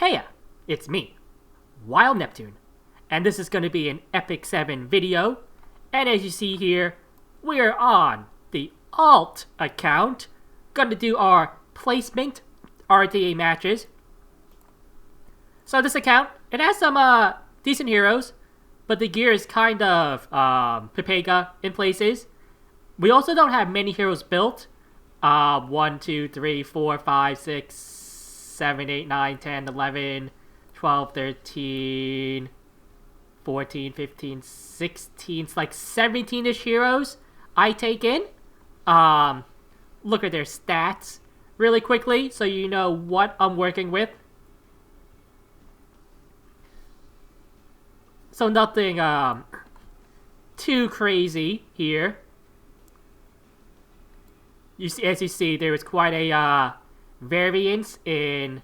Heya, it's me, Wild Neptune, and this is going to be an Epic 7 video, and as you see here, we are on the Alt account, going to do our placement RTA matches. So this account, it has some decent heroes, but the gear is kind of Pepega in places. We also don't have many heroes built. 1, 2, 3, 4, 5, 6, 7, 8, 9, 10, 11, 12, 13, 14, 15, 16, it's like 17-ish heroes I take in. Look at their stats really quickly so you know what I'm working with. So nothing too crazy here. As you see, there is quite a variance in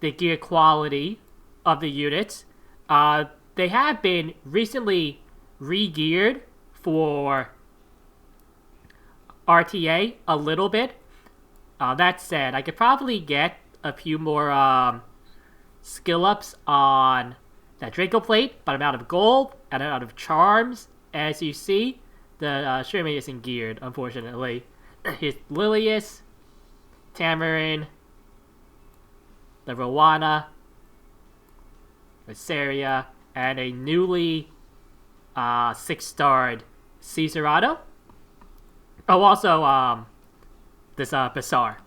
the gear quality of the units. They have been recently re-geared for RTA a little bit. That said, I could probably get a few more skill ups on that Draco plate, but I'm out of gold and I'm out of charms. As you see, the Shrimmy isn't geared, unfortunately. Here's Lilius, Tamarin, the Rowana, Viseria, and a newly 6-starred Cesarado. Oh, also, this Bazaar.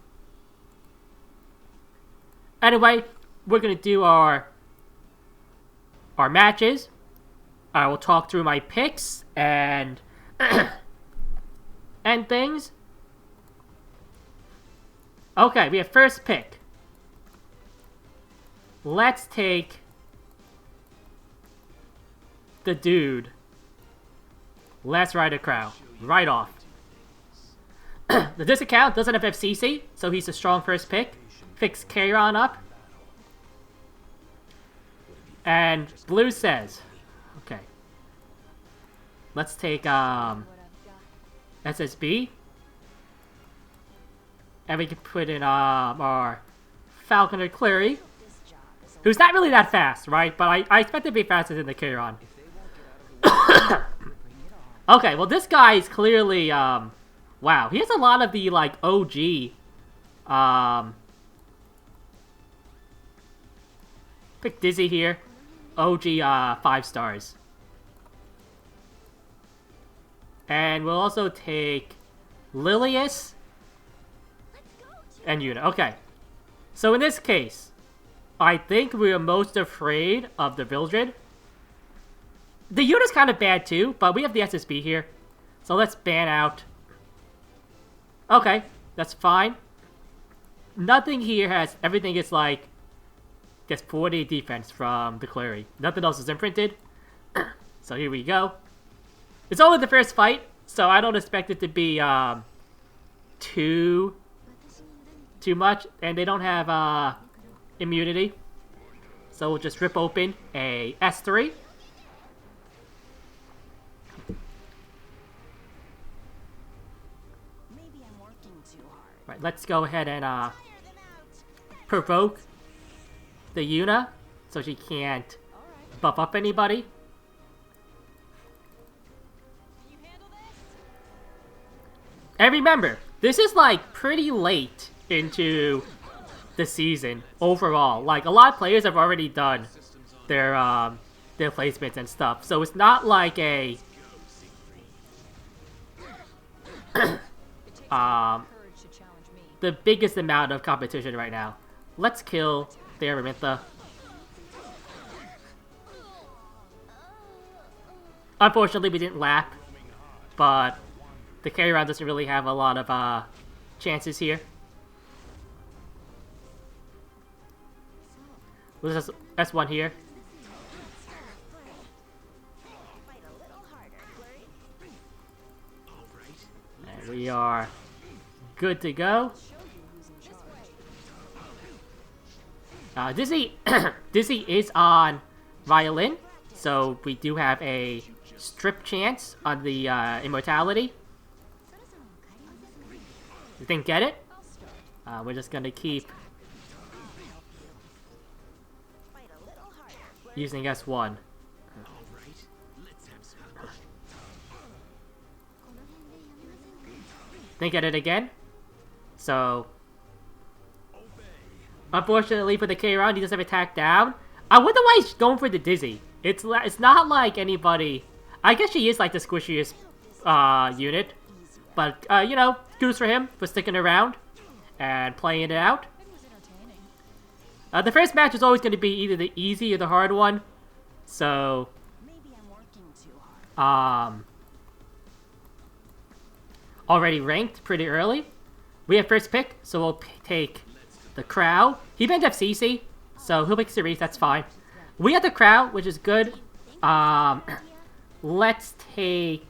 Anyway, we're gonna do our matches. I will talk through my picks and and things. Okay, we have first pick. Let's take the dude. Let's ride a crow. Right off. This account doesn't have FCC, so he's a strong first pick. Fix Kairon up. And Blue says, okay, let's take SSB. And we can put in our Falconer Clary, who's not really that fast, right? But I expect to be faster than the Kairon. Okay, well this guy is clearly, wow, he has a lot of the, like, OG, pick Dizzy here, OG 5 stars. And we'll also take Lilius and Yuna. Okay, so in this case, I think we are most afraid of the Vildred. The Yuna's kind of bad too, but we have the SSB here. So let's ban out. Okay, that's fine. Nothing here has, everything is like, gets 40 defense from the Clary. Nothing else is imprinted. So here we go. It's only the first fight, so I don't expect it to be too much. And they don't have immunity. So we'll just rip open a S3. Right, let's go ahead and provoke the Yuna so she can't buff up anybody. And remember, this is like pretty late into the season overall. Like a lot of players have already done their placements and stuff, so it's not like a the biggest amount of competition right now. Let's kill the Araminta. Unfortunately, we didn't lap, but the Kairon doesn't really have a lot of chances here. This is S1 here. And we are good to go. Dizzy is on Violin, so we do have a strip chance on the Immortality. You didn't get it? We're just gonna keep using S1. Then get it again. So, unfortunately for the K round, he doesn't have attack down. I wonder why he's going for the Dizzy. It's not like anybody. I guess she is like the squishiest unit, but you know, kudos for him for sticking around and playing it out. The first match is always going to be either the easy or the hard one. So, already ranked pretty early. We have first pick, so we'll take the Crow. He banned FCC, so he'll pick Cerise, that's fine. We have the Crow, which is good. Let's take...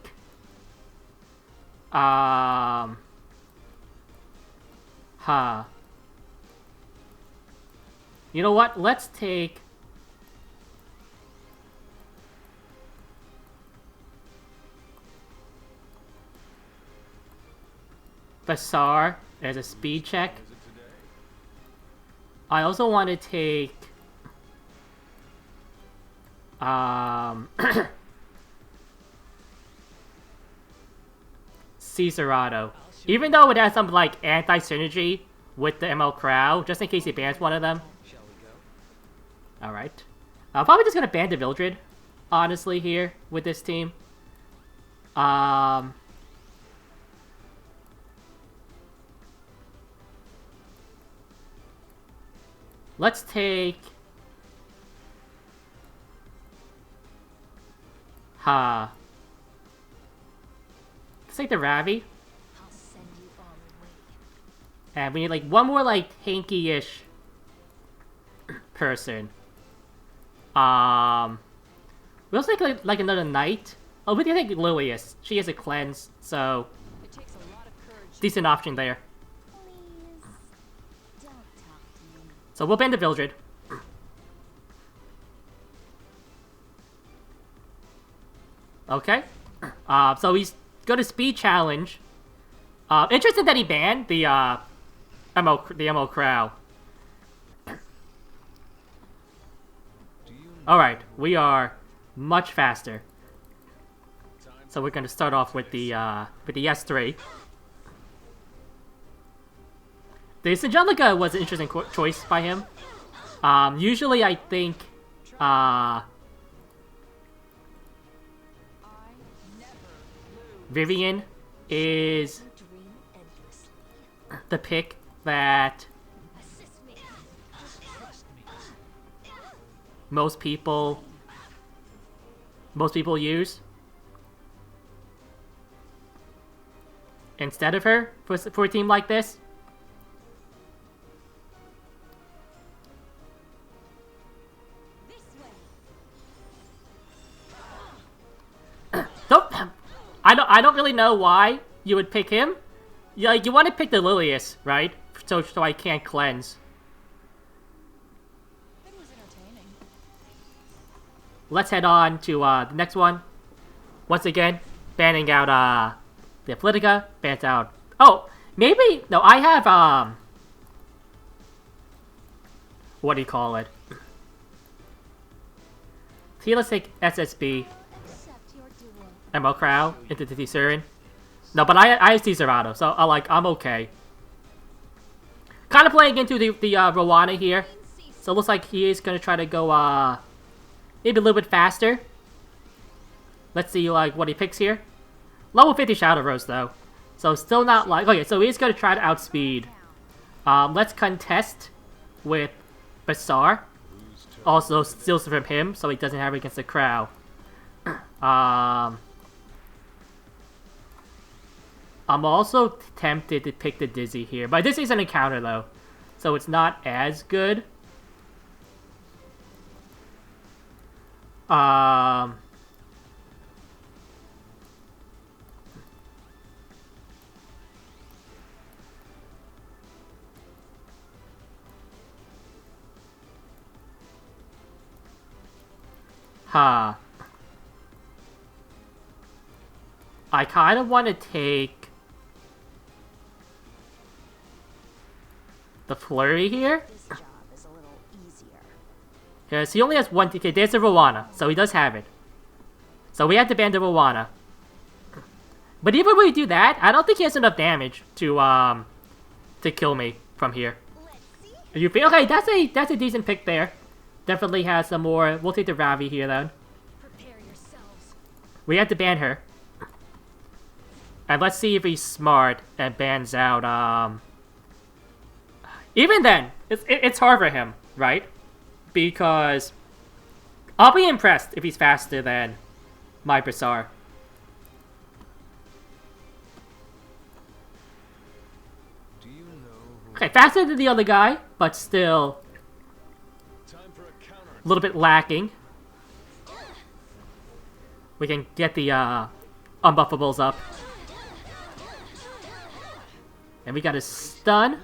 You know what? Let's take... Basar as a speed check. I also want to take... Cesarado. Even though it has some, like, anti-synergy with the ML Crow, just in case he bans one of them. Alright. I'm probably just gonna ban the Vildred, honestly, here, with this team. Let's take... Let's take the Ravi. And we need, like, one more, like, tanky-ish person. We also take, like another Knight. Oh, we can take Lilius. She has a cleanse, so... decent option there. So we'll ban the Vildred. Okay. So he's got a speed challenge. Interesting that he banned the MO Crow. Alright, we are much faster. So we're gonna start off with the S3. The Angelica was an interesting choice by him. Usually I think Vivian is the pick that most people use instead of her for a team like this. I don't really know why you would pick him. You want to pick the Lilius, right? So I can't cleanse. Let's head on to the next one. Once again, banning out the Politica, bans out. Oh, maybe no. I have what do you call it? See, let's take SSB. ML Crow into the Thesaurian. No, but I have Cesarado, so I'm okay. Kind of playing into the Rowana here. So it looks like he is gonna try to go maybe a little bit faster. Let's see like what he picks here. Level 50 Shadow Rose though. So still not like okay, so he's gonna try to outspeed. Let's contest with Basar. Also steals from him, so he doesn't have it against the Crow. I'm also tempted to pick the Dizzy here, but this is an encounter though, so it's not as good. I kind of want to take the Flurry here. This job is a little easier. Because he only has one. Okay, there's a Rowana, so he does have it. So we have to ban the Rowana. But even when we do that, I don't think he has enough damage to kill me from here. You feel okay? That's a decent pick there. Definitely has some more. We'll take the Ravi here then. We have to ban her. And let's see if he's smart and bans out. Even then, it's hard for him, right? Because I'll be impressed if he's faster than my Brassar. Okay, faster than the other guy, but still a little bit lacking. We can get the unbuffables up. And we got a stun.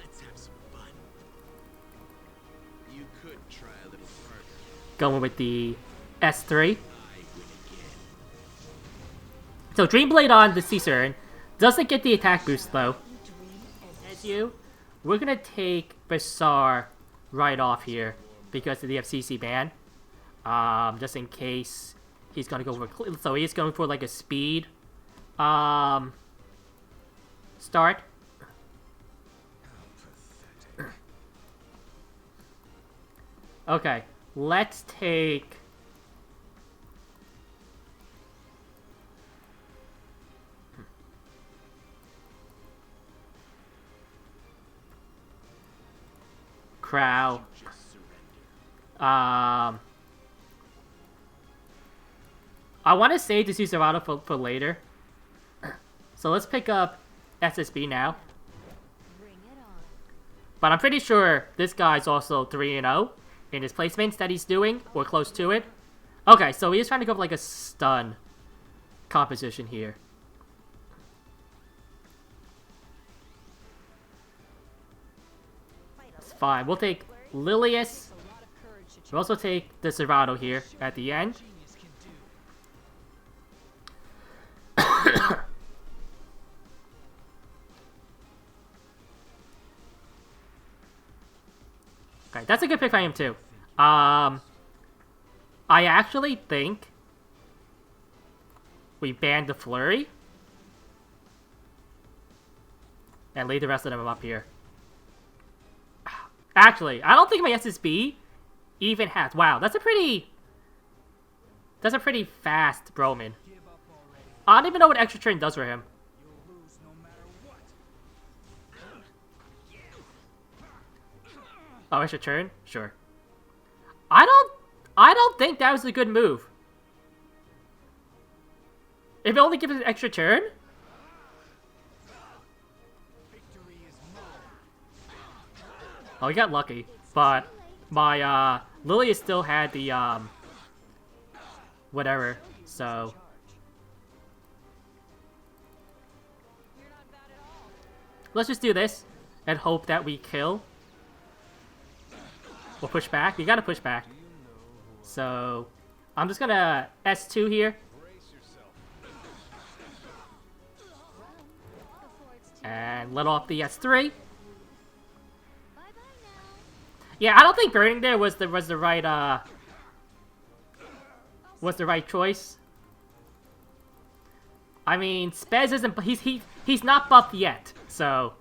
Going with the S3. So Dreamblade on the Caesar doesn't get the attack boost though. As you, we're gonna take Brassar right off here because of the FCC ban. Just in case he's gonna go for, so he's going for like a speed start. Okay, let's take Crow. I want to save this Userado for later. So let's pick up SSB now. But I'm pretty sure this guy's also 3-0 in his placements that he's doing, or close to it. Okay, so he's trying to go for like a stun composition here. It's fine. We'll take Lilius. We'll also take the Serrano here at the end. Okay, that's a good pick for him too. I actually think we ban the Flurry and leave the rest of them up here. Actually, I don't think my SSB even has. Wow, that's a pretty fast Broman. I don't even know what extra turn does for him. Oh, extra turn? Sure. I don't think that was a good move. If it only gives us an extra turn? Oh, he got lucky. But my Lily still had the whatever, so let's just do this and hope that we kill. We'll push back. You gotta push back. So I'm just gonna S2 here. And let off the S3. Yeah, I don't think burning there was the right choice. I mean, Spez isn't, he's not buffed yet, so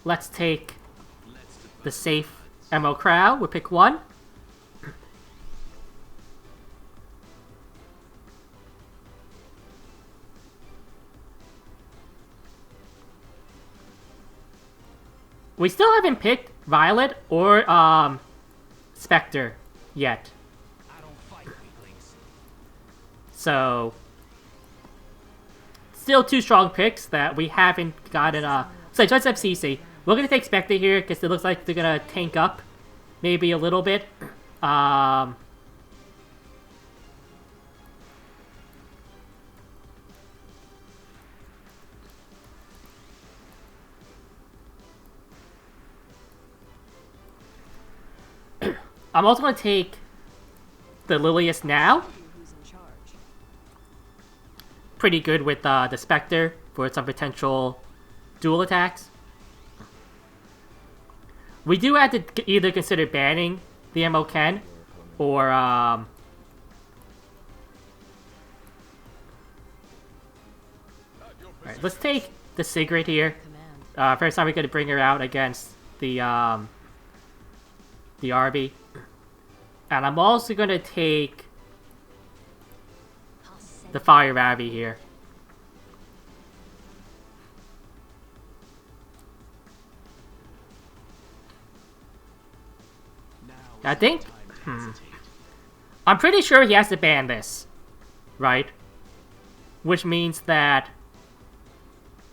let's take the safe MO Crow. We'll pick one. We still haven't picked Violet or Spectre yet. So still two strong picks that we haven't gotten. So let's FCC. We're gonna take Spectre here because it looks like they're gonna tank up, maybe a little bit. I'm also going to take the Lilius now. pretty good with the Spectre for some potential dual attacks. We do have to either consider banning the Ken or alright, let's take the Sigrid here. First time we're gonna bring her out against the RB. And I'm also gonna take the Fire Abby here. I think... I'm pretty sure he has to ban this. Right? Which means that...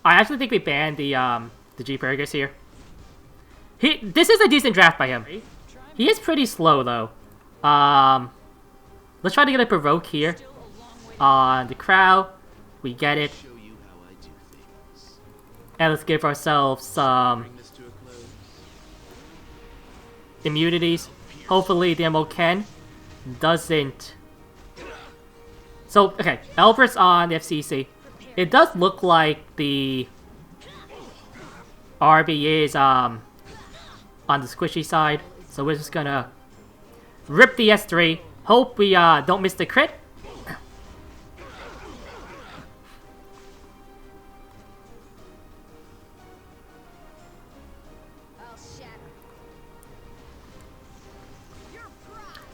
I actually think we banned the G-Burgers here. This is a decent draft by him. He is pretty slow, though. Let's try to get a Provoke here. On the Crow. We get it. And let's give ourselves some... immunities. Hopefully the Ken doesn't... So, okay. Elber's on the FCC. It does look like the RB is on the squishy side. So we're just gonna rip the S3. Hope we don't miss the crit.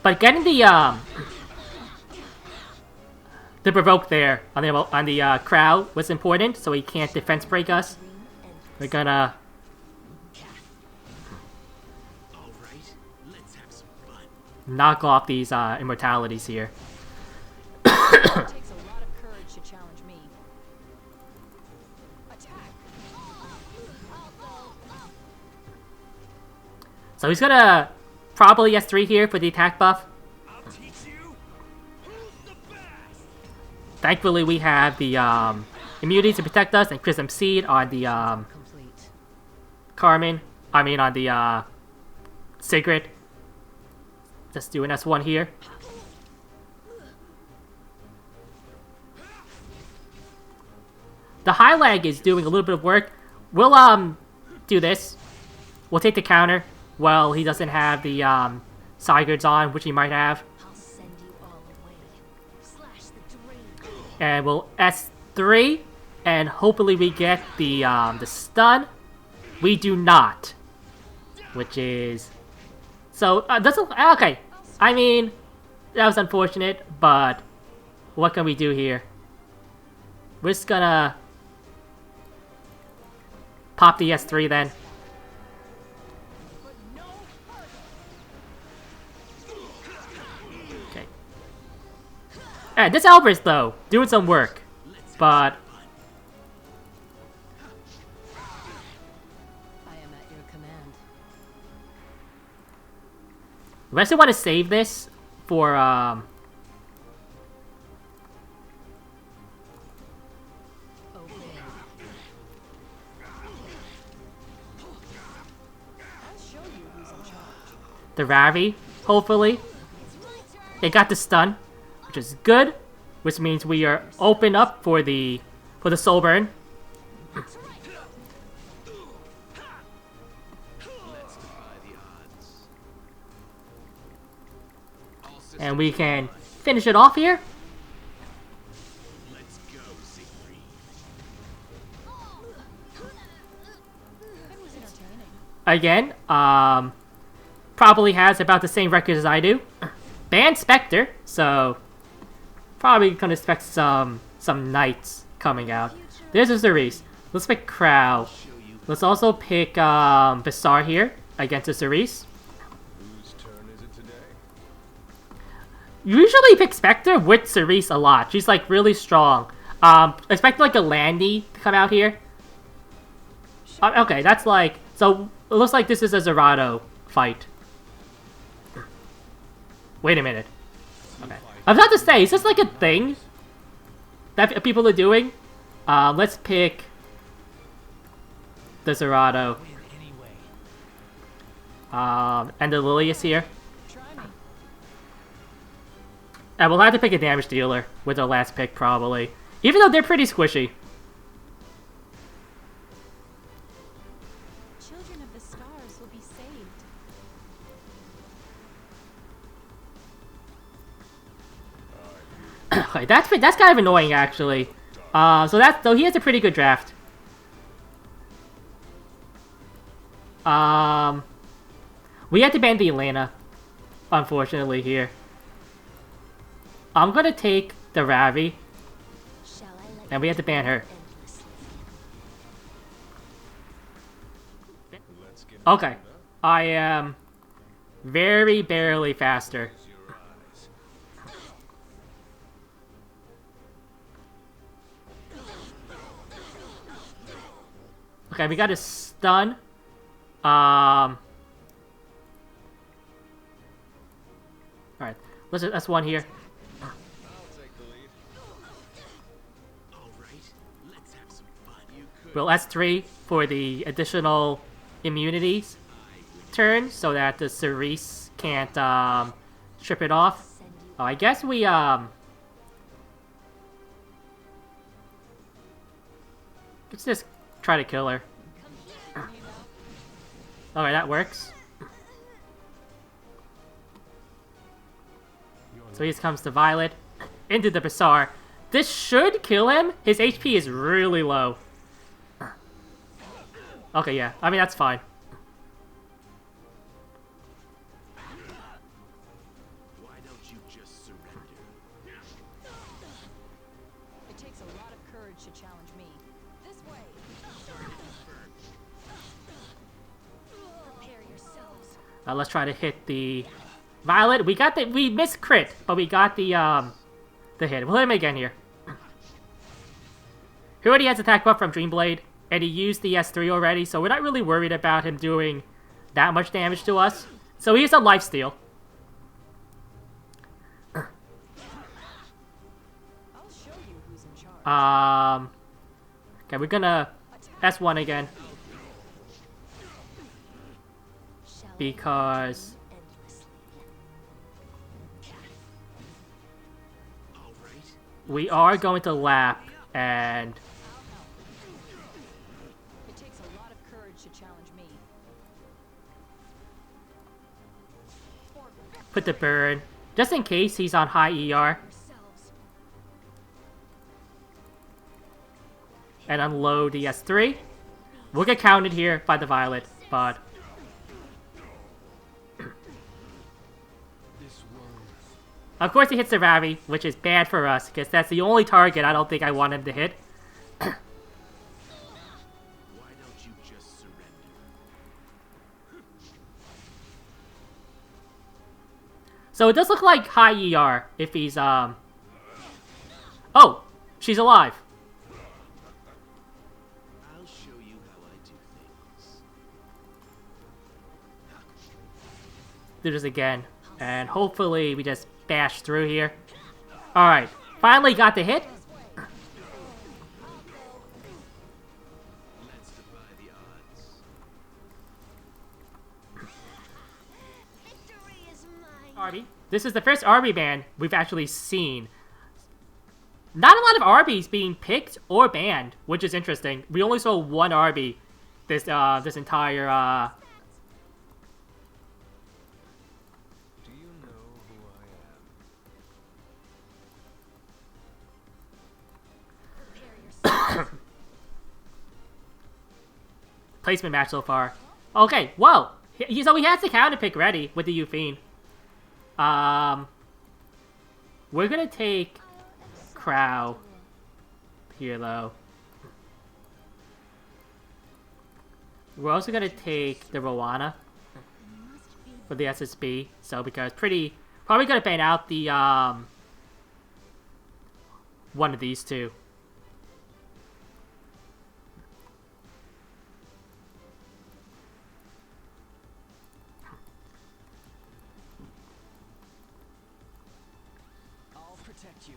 But getting the Provoke there on the Crow was important, so he can't defense break us. We're gonna knock off these immortalities here. So he's gonna probably S3 here for the attack buff. Thankfully, we have the immunity to protect us and Chrism Seed on the Carmen. I mean, on the Sigrid. Just do an S1 here. The high lag is doing a little bit of work. We'll do this. We'll take the counter. Well, he doesn't have the Sigurds on, which he might have. And we'll S3, and hopefully we get the stun. We do not, which is so okay. I mean, that was unfortunate, but what can we do here? We're just gonna pop the S3 then. Alright, this Albert's though, doing some work, but I am at your command. we actually want to save this for Obey. I'll show you who's in charge. the Ravi, hopefully. They got the stun, which is good, which means we are open up for the soul burn. And we can finish it off here. Let's go, Siegfried. That was entertaining. Again, probably has about the same record as I do. Banned Spectre, so probably gonna expect some knights coming out. There's a Cerise. Let's pick Crow. Let's also pick Bassar here against a Cerise. Whose turn is it today? Usually pick Spectre with Cerise a lot. She's like really strong. Expect like a Landy to come out here. Okay, that's like, so it looks like this is a Zerato fight. Wait a minute. Okay. I was about to say, is this like a thing that people are doing? Let's pick the Zerato. And the Lilius here. And we'll have to pick a damage dealer with our last pick, probably. Even though they're pretty squishy. Children of the stars will be saved. Okay, that's kind of annoying actually. So he has a pretty good draft. We had to ban the Atlanta, unfortunately here. I'm gonna take the Ravi, Shall I let and we have to ban her. Let's get Okay, I am very barely faster. your eyes. Okay, we got a stun. Alright, let's one here. I'll take the lead. All right, let's have some fun. You could. We'll S3 for the additional immunities turn so that the Cerise can't strip it off. send you Oh, I guess we let's just try to kill her. Alright, that works. So here comes the Violet into the Bazaar. This should kill him. His HP is really low. Okay, yeah. I mean, that's fine. Why don't you just surrender? It takes a lot of courage to challenge me. This way. Prepare yourselves. Let's try to hit the Violet. We missed crit, but we got the hit. We'll hit him again here. He already has attack buff from Dreamblade, and he used the S3 already, so we're not really worried about him doing that much damage to us. So he's a lifesteal. I'll show you who's in charge. Okay, we're gonna S1 again Shall I because endlessly? All right. we are going to lap and It takes a lot of courage to challenge me. put the burn just in case he's on high ER Yourselves. and unload the S3. We'll get counted here by the Violet, but This one. of course he hits the Ravi, which is bad for us because that's the only target I don't think I want him to hit. Why don't you just surrender? So it does look like high ER if he's Oh, she's alive. I'll show you how I do things. Do this again, and hopefully we just bash through here. Alright, finally got the hit. Let's defy the odds. Victory is mine. Arby. This is the first Arby ban we've actually seen. Not a lot of Arby's being picked or banned, which is interesting. We only saw one Arby this entire Do you know who I am? Prepare yourselves. placement match so far. Okay, whoa. So he has the counter pick ready with the Euphine. We're gonna take Crow here though. We're also gonna take the Rowana for the SSB. So because probably gonna ban out the one of these two. I'll protect you.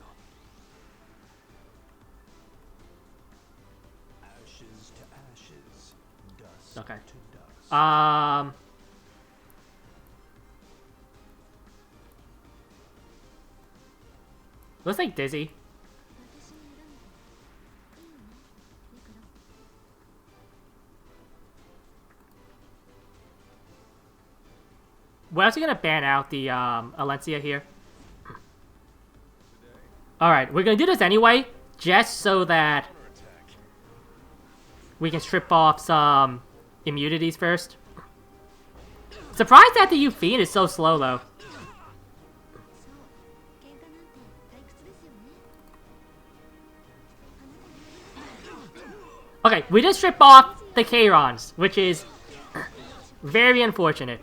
Ashes to ashes, dust Okay. to dust. Looks like Dizzy. we're actually gonna ban out the Alencia here. Alright, we're gonna do this anyway, just so that we can strip off some immunities first. Surprised that the Euphene is so slow though. Okay, we just strip off the Chairons, which is very unfortunate.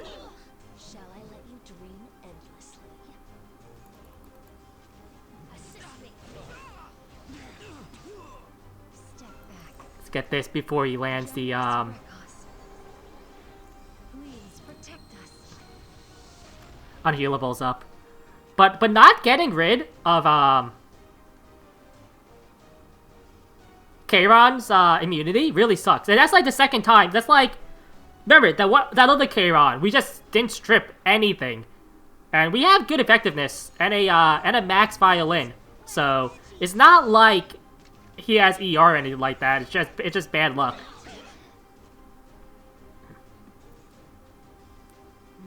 Shall I let you dream endlessly? Assist me. Step back. Let's get this before he lands the Please protect us. unhealables up. But not getting rid of Charon's immunity really sucks. And that's like the second time. That's like, remember that other Charon, we just didn't strip anything. And we have good effectiveness and a max violin. So it's not like he has ER or anything like that. It's just bad luck.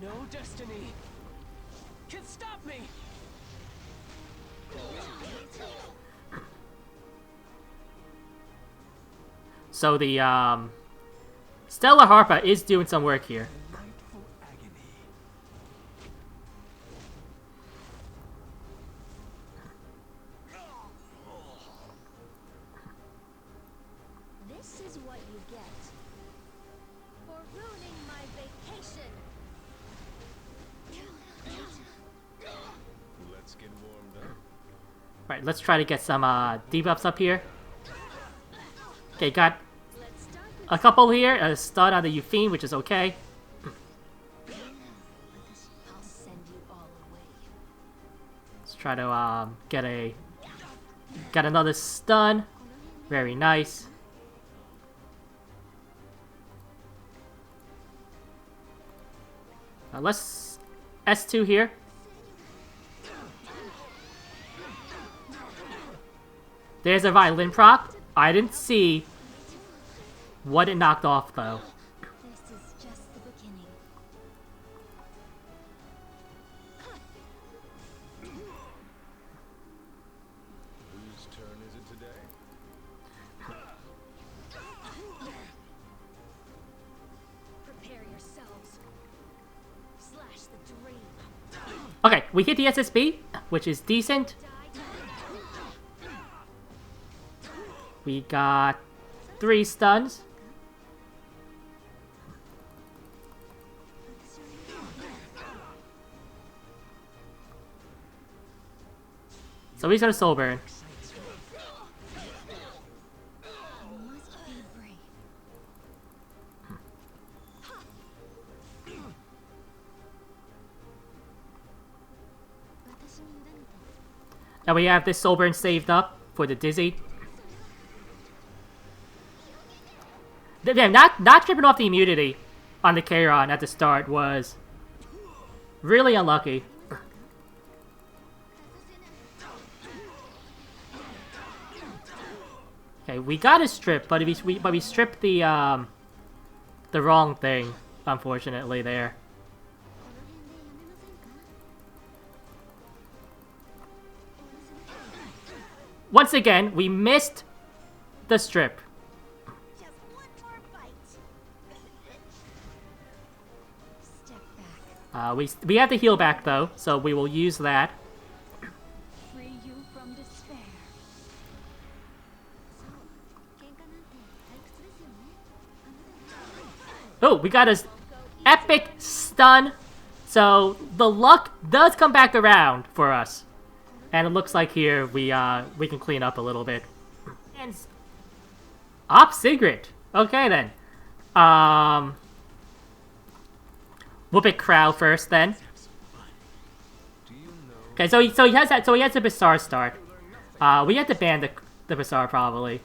No destiny can stop me. So the Stellar Harpa is doing some work here. Delightful agony. This is what you get for ruining my vacation. Let's get warmed up. Right, let's try to get some debuffs up here. Okay, got Let's start with a couple here. A stun on the Euphene, which is okay. I'll send you all away. Let's try to get another stun. Very nice. Let's S2 here. There's a violin prop. I didn't see what it knocked off though. This is just the beginning. Whose turn is it today? Prepare yourselves. Slash the dream. Okay, we hit the SSB, which is decent. We got 3 stuns. So he's gonna soul burn. You must be brave. Now we have this soul burn saved up for the Dizzy. Damn, not tripping off the immunity on the Charon at the start was really unlucky. Okay, we got a strip, but we stripped the wrong thing, unfortunately there. Once again, we missed the strip. Just one more fight. Step back. We have to heal back though, so we will use that. Free you from despair. Oh, we got a epic stun. So the luck does come back around for us. And it looks like here we can clean up a little bit. And Op Sigrid. Okay then. We'll pick Crow first then. Okay, so he has a Bizarre start. We have to ban the Bizarre probably.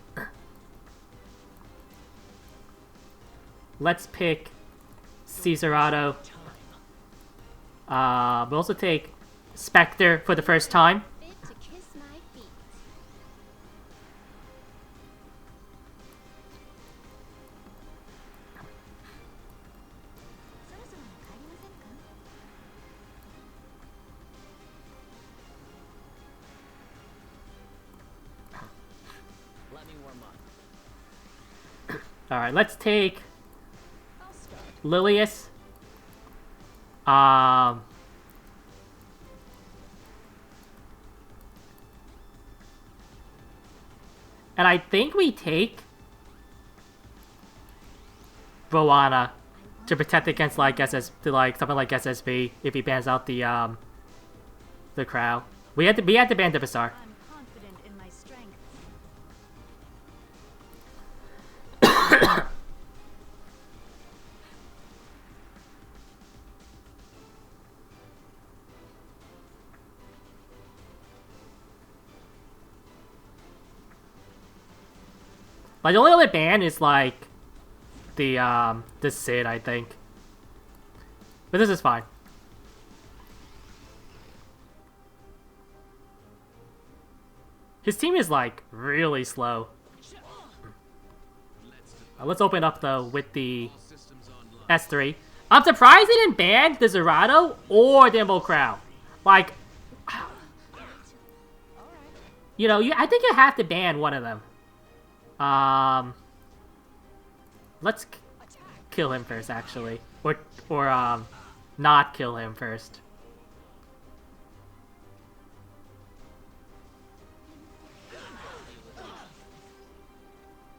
Let's pick Caesarado. We'll also take Spectre for the first time. Fit to kiss my feet. Money or money. Alright, let's take I'll start. Lilius. And I think we take Rowana to protect against like something like SSB if he bans out the Crow. We had to ban the Bazaar. I'm confident in my strength. Like the only other ban is like the Sid, I think. But this is fine. His team is like really slow. Let's open up though with the S3. I'm surprised they didn't ban the Zerato or the Emerald Crow. Like, you know, I think you have to ban one of them. Let's kill him first, actually, or not kill him first.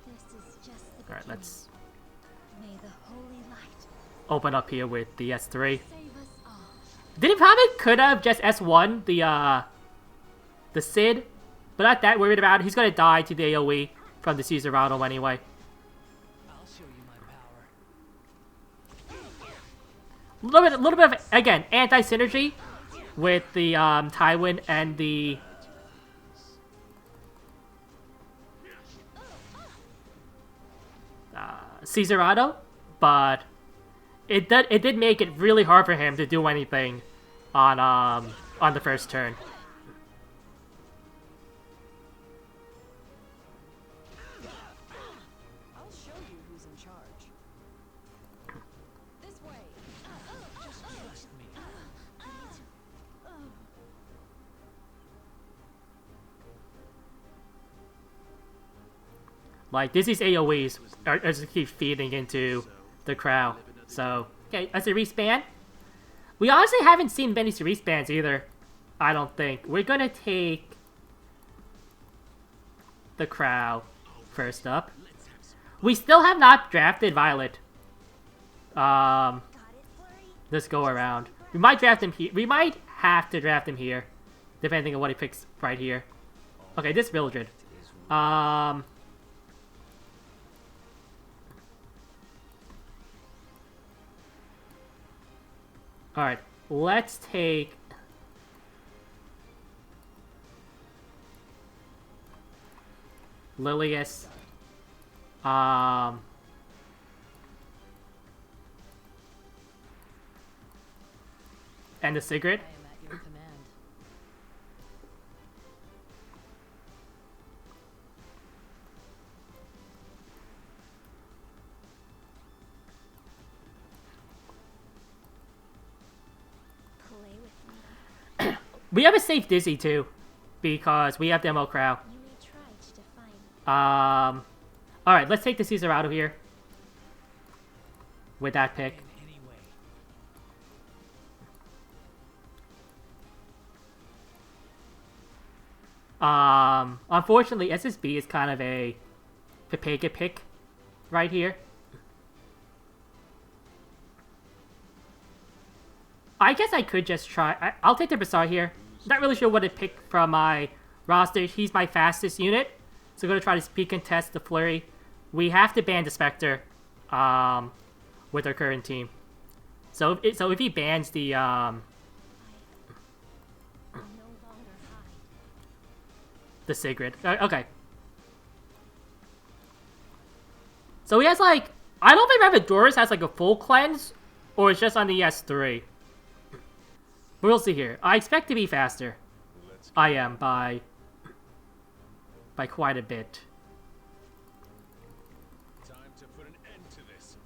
This is just the All right, let's May the holy light open up here with the S3. save us all. Did he probably could have just S1 the Sid, but not that worried about it. He's gonna die to the AoE from the Caesar Ronald anyway. I'll show you my power. A little bit of again anti-synergy with the Tywin and the Caesarado, but it did make it really hard for him to do anything on the first turn. I'll show you who's in charge. This way. Just trust me. Like these AoEs are just keep feeding into the Crow. So okay, as a respan, we honestly haven't seen many respans either. I don't think we're gonna take the Crow first up. We still have not drafted Violet. This go around. We might draft him here. We might have to draft him here, depending on what he picks right here. Okay, this Vildred. Alright, let's take Lilius. And the Sigrid. I am at your command. Play with me. We have a safe Dizzy too, because we have Demo Crow. You may try to define. Alright, let's take the Caesar out of here. With that pick. In any way. Unfortunately, SSB is kind of a Pepega pick right here. I guess I could just try. I'll take the Bazaar here. Not really sure what to pick from my roster. He's my fastest unit, so I'm gonna try to speed contest the Flurry. We have to ban the Spectre, with our current team. So if he bans the No longer hide. the Sigrid. Okay. So he has like, I don't remember if Doris has like a full cleanse or it's just on the S3. But we'll see here. I expect to be faster. I am by quite a bit. Time to put an end to this.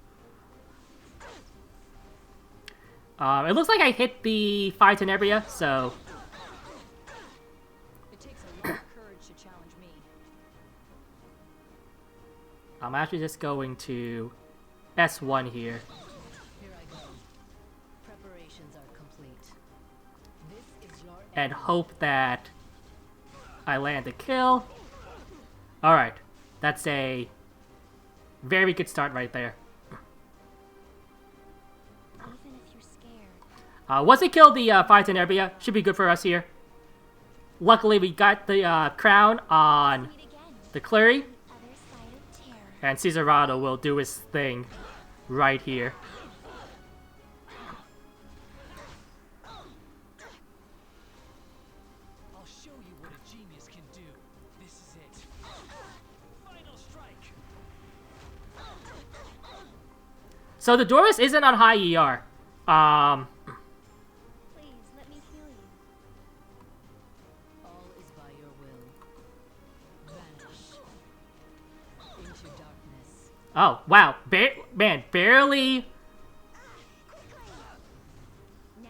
It looks like I hit the 5 Tenebria, so It takes a lot of courage to challenge me. I'm actually just going to S1 here. Here I go. Preparations are complete. This is your And hope that I land a kill. Alright. That's a very good start right there. Even if you're scared. Once we kill the fight in area, should be good for us here. Luckily, we got the crown on Meet again. the Clary. Other side of terror. And Cesarado will do his thing right here. I'll show you what a genius can do. This is it. Final strike. So the Doris isn't on high ER. Please, let me heal you. all is by your will. Vanish into darkness. Oh, wow. Man, barely... Now.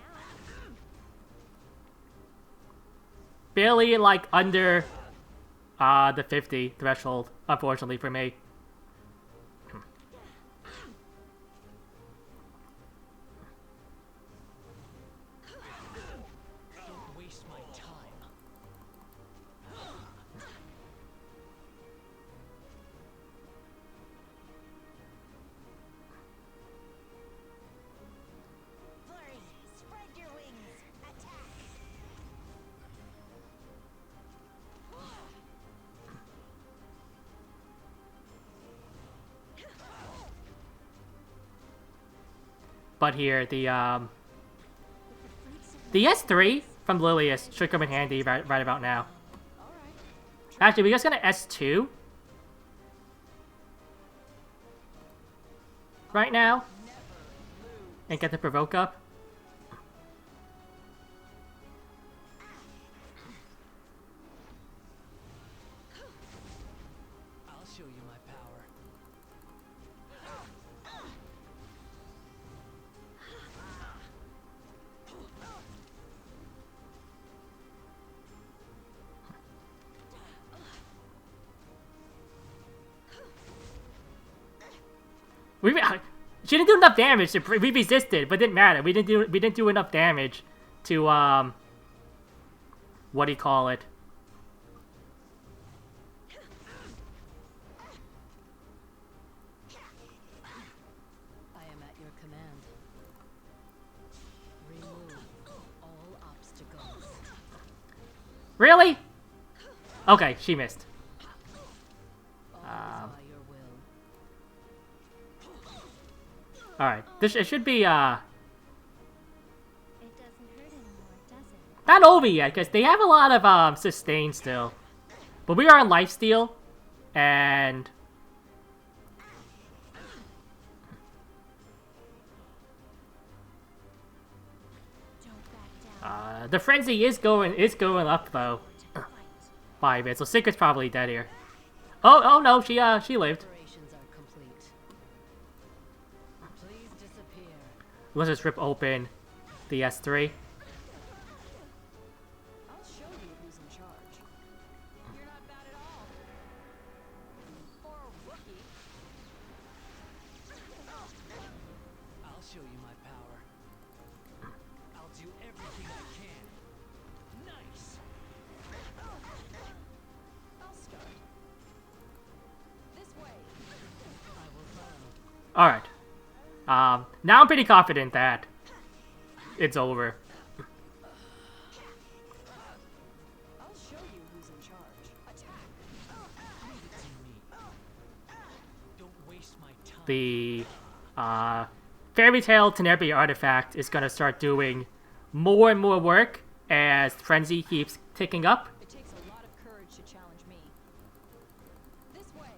Barely, like, under the 50 threshold, unfortunately for me. Don't waste my time. Flurry, spread your wings. Attack. But here, the S3 from Lilius should come in handy right about now. Actually, we're just gonna S2 right now and get the provoke up. I'll show you my power. She didn't do enough damage. We resisted, but it didn't matter. We didn't do enough damage to what do you call it? I am at your command. Remove all obstacles. Really? Okay, she missed. All is by your will. Alright. It should be It doesn't hurt anymore, does it? not over yet, because they have a lot of sustain still. But we are on lifesteal, and Don't back down. the frenzy is going up though. Fight. 5 minutes, so Secret's probably dead here. Oh no, she lived. Preparations are complete. Please disappear. Let's just rip open the S3. I'll show you who's in charge. You're not bad at all. For a rookie. I'll show you my power. I'll do everything I can. Nice. I'll start. This way. I will follow. Alright. Now I'm pretty confident that it's over. I'll show you who's in charge. Attack. Leave it to me. Don't waste my time. The Fairy Tale Tenebrae artifact is gonna start doing more and more work as Frenzy keeps ticking up. It takes a lot of courage to challenge me. This way.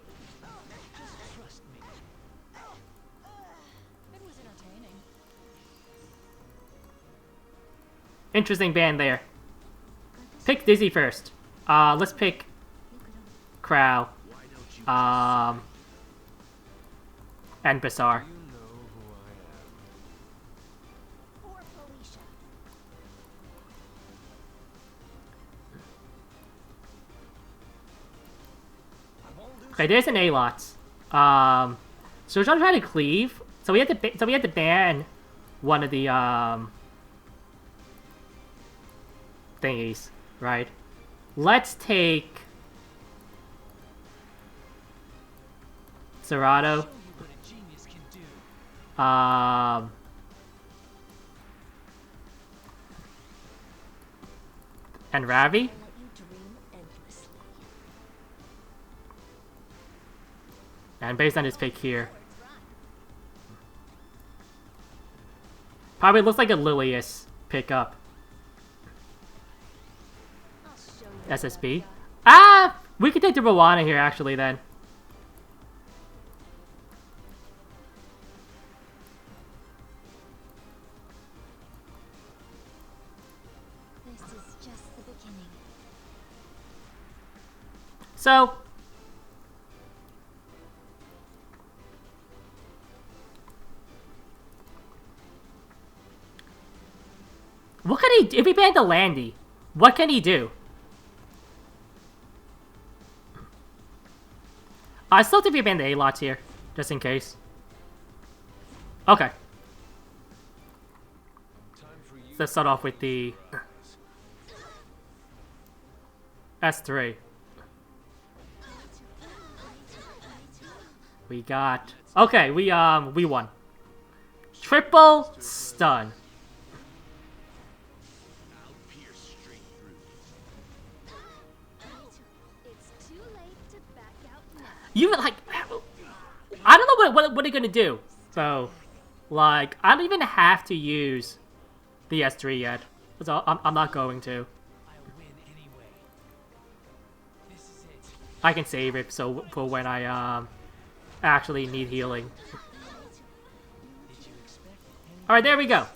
Just trust me. It was entertaining. Interesting band there. Pick Dizzy first. Let's pick Crow. Why don't you And Bassar. You know who I am. Poor Felicia. I won't lose. Okay, there's an A-Lots. So we're trying to cleave. So we had to ban one of the thingies, right? Let's take Serato. Show you what a genius can do. And Ravi. Let you dream endlessly. And based on his pick here, probably looks like a Lilius pickup. I'll show you. SSB. Ah, we could take the Rowana here actually then. This is just the beginning. So what can he do? If he banned the Landy, what can he do? I still think we ban the A-Lots here, just in case. Okay, Time for you let's start off with the S3. We got... Okay, we won. Triple stun. I'll pierce straight through. It's too late to back out now. You, like... I don't know what they're gonna do. So, like, I don't even have to use the S3 yet. So I'm not going to. I'll win anyway. This is it. I can save it so for when I actually need healing. Did you expect any? All right, there we go.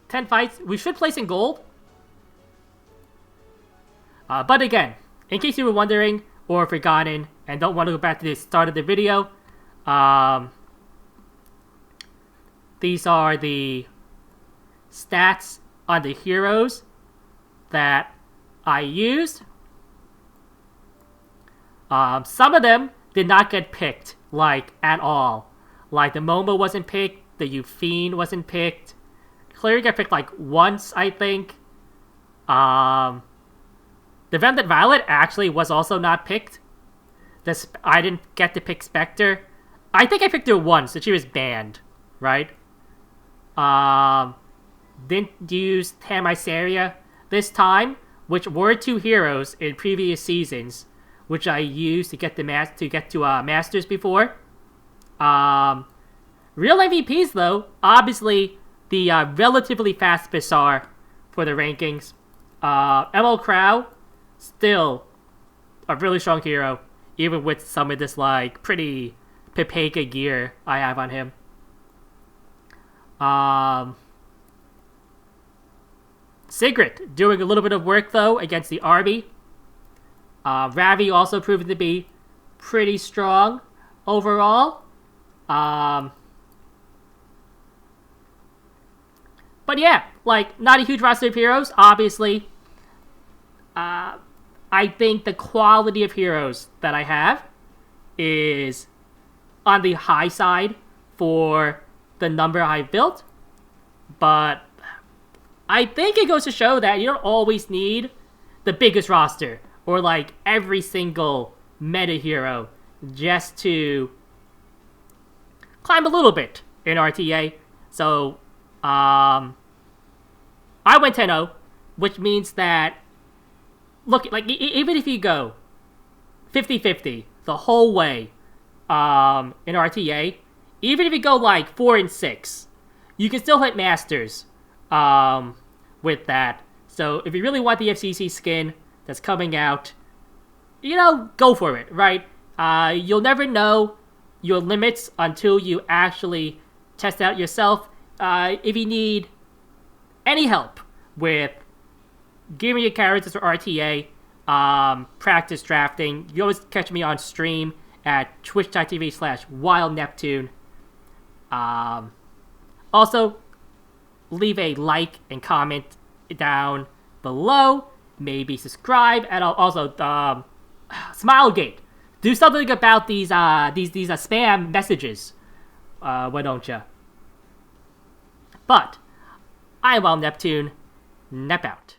10 fights. We should place in gold. But again, in case you were wondering or forgotten and don't want to go back to the start of the video, these are the stats on the heroes that I used. Some of them did not get picked, like, at all. Like, the Momo wasn't picked, the Euphine wasn't picked. Clary got picked, like, once, I think. The Vended Violet actually was also not picked. I didn't get to pick Spectre. I think I picked her once, so she was banned, right? Didn't use Tamisaria this time, which were two heroes in previous seasons, which I used to get to Masters before. Real MVPs though, obviously the relatively fast Bizarre for the rankings. ML Crow, still a really strong hero, even with some of this like pretty Pepeka gear I have on him. Sigrid doing a little bit of work though against the Arby. Ravi also proven to be pretty strong overall. But yeah, like, not a huge roster of heroes, obviously. I think the quality of heroes that I have is on the high side for the number I've built. But I think it goes to show that you don't always need the biggest roster or like every single meta hero just to climb a little bit in RTA. So I went 10-0, which means that, look, like, even if you go 50-50 the whole way in RTA, even if you go like 4-6, you can still hit Masters with that. So if you really want the FCC skin that's coming out, you know, go for it, right? You'll never know your limits until you actually test out yourself. If you need any help with giving your characters for RTA, practice drafting, you always catch me on stream at twitch.tv/wildneptune. Also, leave a like and comment down below. Maybe subscribe, and I'll also Smilegate. Do something about these spam messages. Why don't you? But I'm Wild Neptune. Nep out.